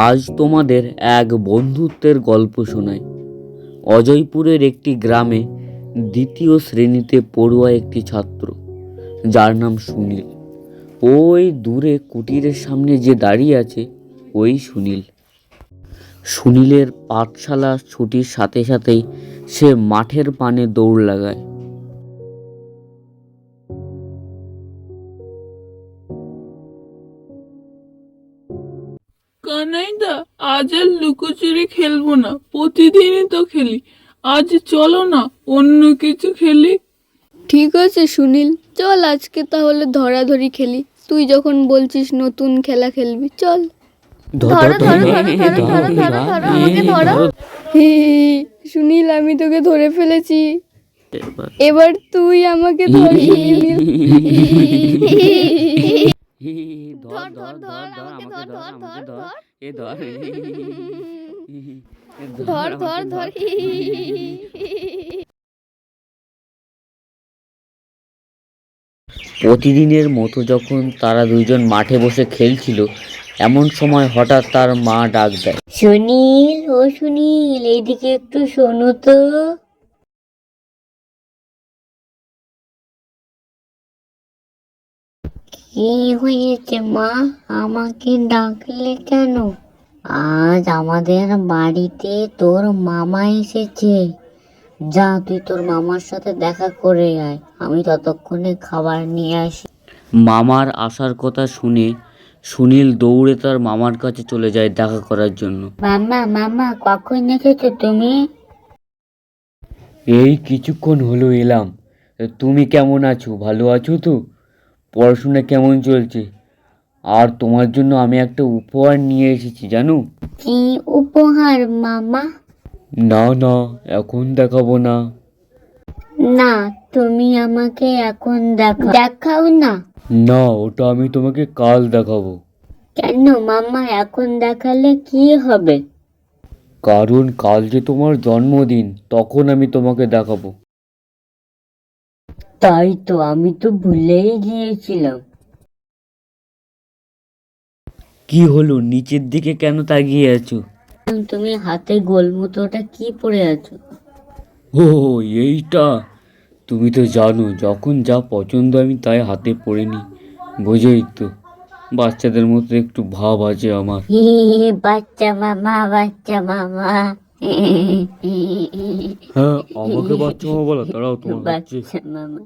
আজ তোমাদের এক বন্ধুত্বের গল্প শোনাই। অজয়পুরের একটি গ্রামে দ্বিতীয় শ্রেণীতে পড়ুয়া একটি ছাত্র, যার নাম সুনীল। ওই দূরে কুটিরের সামনে যে দাঁড়িয়ে আছে, ওই সুনীল। সুনীলের পাঠশালা ছুটির সাথে সাথেই সে মাঠের পানে দৌড় লাগায়। কানাইদা, আজ আর লুকোচুরি খেলবো না, প্রতিদিনই তো খেলি। আজ চলো না অন্য কিছু খেলি। ঠিক আছে সুনীল, চল আজকে তাহলে ধরাধরি খেলি। তুই যখন বলছিস নতুন খেলা খেলবি, চল। ধরো, ধরো, ধরো, ধরো, ধরো, ধরো, ধরো, আমাকে ধরো। হি, সুনীল, আমি তোকে ধরে ফেলেছি। এবার তুই আমাকে ধর সুনীল। ধর ধর ধর ধর আমাকে ধর, আমাকে ধর, এ ধর, ধর ধর ধর। প্রতিদিনের মতো যখন তারা দুইজন মাঠে বসে খেলছিল, এমন সময় হঠাৎ তার মা ডাক দেয়। সুনীল, ও সুনীল, এইদিকে একটু শোনো তো। কি হয়েছে মা, আমাকে ডাকলে কেন? আজ আমাদের বাড়িতে তোর মামা এসেছে। যা, তুই তোর মামার সাথে দেখা করে আয়, আমি ততক্ষণে খাবার নিয়ে আসি। মামার আসার কথা শুনে সুনীল দৌড়ে তার মামার কাছে চলে যায় দেখা করার জন্য। মামা, মামা, কখন এসেছো তুমি? এই কিছুক্ষণ হলো এলাম। তুমি কেমন আছো? ভালো আছো তো? পড়াশোনা কেমন চলছে? আর তোমার জন্য আমি একটা উপহার নিয়ে এসেছি, জানো? কি উপহার মামা? না না, এখন দেখাবো না। না, তুমি আমাকে এখন দেখাও না। না, ওটা আমি তোমাকে কাল দেখাবো। কেন মামা, এখন দেখালে কি হবে? কারণ কাল যে তোমার জন্মদিন, তখন আমি তোমাকে দেখাবো। তাই তো, আমি তো ভুলেই গিয়েছিলাম। কি হলো, নিচের দিকে কেন তাকিয়ে আছো? তুমি হাতে গোলমুটোটা কি পরে আছো? ও, এইটা? তুমি তো জানো, যখন যা পছন্দ আমি তাই হাতে পড়ে নিই। বোঝোই তো, বাচ্চাদের মতো একটু ভাব আছে আমার। বাচ্চা মামা, বাচ্চা মামা। হ্যাঁ, আমাকে বাচ্চা মামা বলো, দাঁড়াও তোমার হচ্ছে। বাচ্চা মামা।